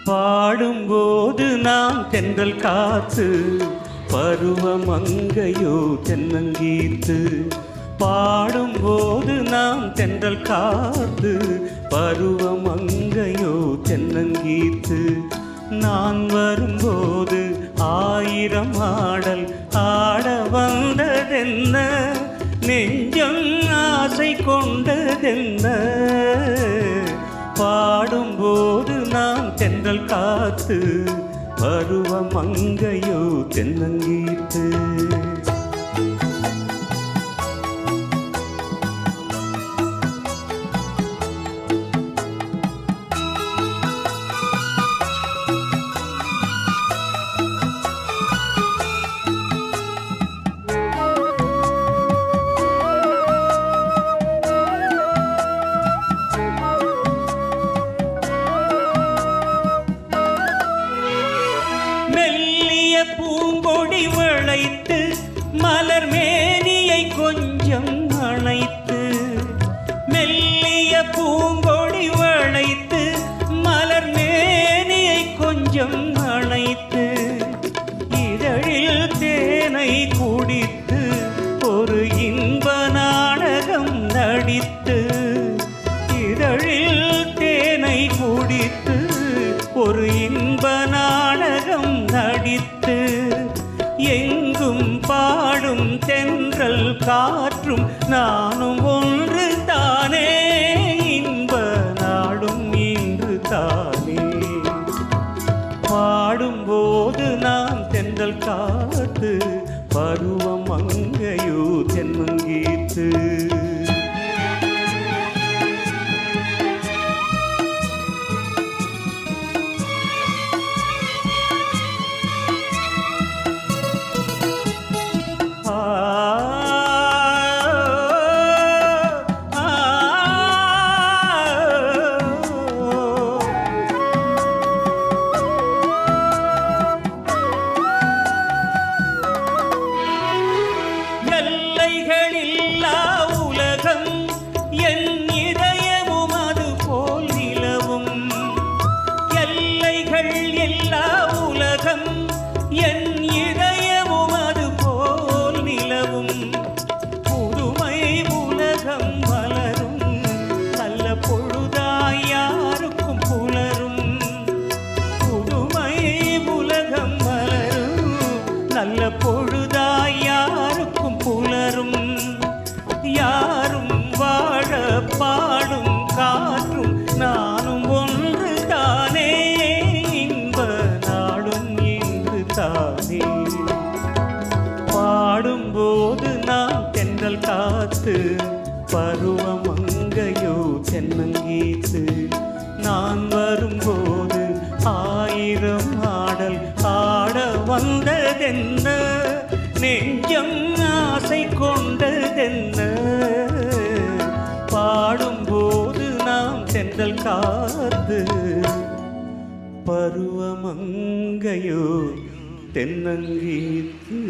பாடும்போது நாம் தென்றல் காத்து பருவமங்கையோ தென்னங்கீத்து. பாடும்போது நாம் தென்றல் காத்து பருவமங்கையோ தென்னங்கீத்து. நான் வரும்போது ஆயிரம் ஆடல் ஆட வந்ததென்ன, நெஞ்சம் ஆசை கொண்டதென்ன. பாடும்போது நாம் தென்றல் காத்து பருவமங்கையோ தென்னங்கீத்து. மெல்லிய பூங்கொடி வளைத்து மலர் மேனியை கொஞ்சம் அணைத்து, மெல்லிய பூங்கொடி வளைத்து மலர் மேனியை கொஞ்சம் அணைத்து, இதழில் தேனை குடித்து ஒரு இன்ப நாடகம் நடித்து, இதழில் தேனை குடித்து ஒரு இன்ப நாடகம் நடித்து, எங்கும் பாடும் தென்றல் காற்றும் நானும் ஒன்று தானே, இன்ப நாடும் இன்று தானே. பாடும்போது நாம் தென்றல் காத்து பருவமங்கையோ தென்னங்கீத்து. எல்லைகளில்லா உலகம் என் இதயமும் அது போல் நிலவும், எல்லைகள் எல்லா உலகம் என் இதயமும் அது போல் நிலவும். புதுமை உலகம் மலரும் நல்ல பொழுதாய் யாருக்கும் புலரும், புதுமை உலகம் மலரும் நல்ல பொழுதாய் யாருக்கும் புலரும். யாரும் வாழ பாடும் காற்றும் நானும் ஒன்று தானே, இன்ப நாடும் இன்று தானே. பாடும்போது நாம் தென்றல் காத்து பருவமங்கையோ தென்னங்கீத்து. நான் வரும்போது ஆயிரம் ஆடல் ஆட வந்ததென்ன, நெஞ்சம் ஆசை கொண்டதென்ன. பாடும்போது நாம் தென்றல் காத்து பருவமங்கையோ தென்னங்கீத்து.